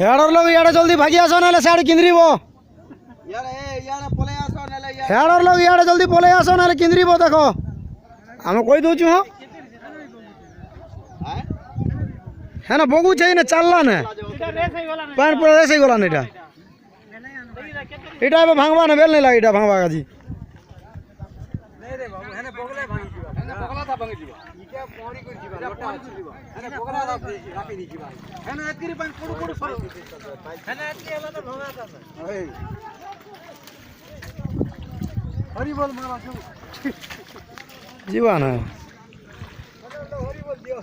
header लोग याडे जल्दी भागी आसो ना साड़ी किंद्री वो हेडर लोग याडे जल्दी पले आसो ना किंद्री वो देखो आम कोई दूचु हो है ना बगु चाहिए ना चलला ना पान पूरा रेस गला ना এটা এটা এবার ভাঙবা না বেল নাই লাগে এটা ভাঙবা কাজি নাই রে বাবু হেনে বগলে ভাঙি দিবা হেনে বগলা থা ভাঙি দিবা ইটা পহরি করি দিবা লোটা আছে হেনে বগলা থা রাখি দি দিবা হেনে এতরি পান কুড়ু কুড়ু সর হেনে এতরি হলো তো ভাঙা তা এই হরি বল মারা जीवा ना हरी बोल दियो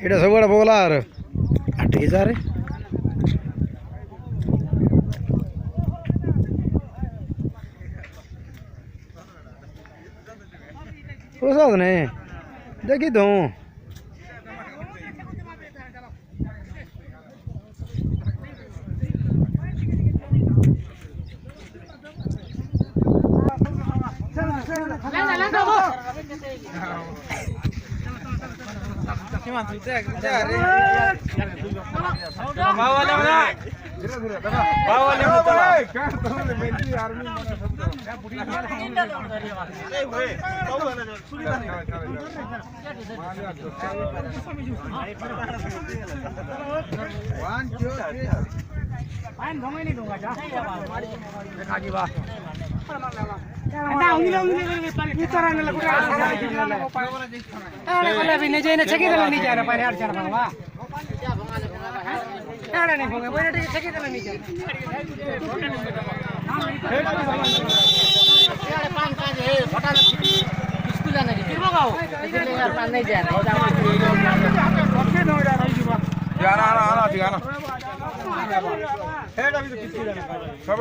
এটা সবড়া বগলা আর আটকে যা রে প্রসাদ নে দেখি তো सब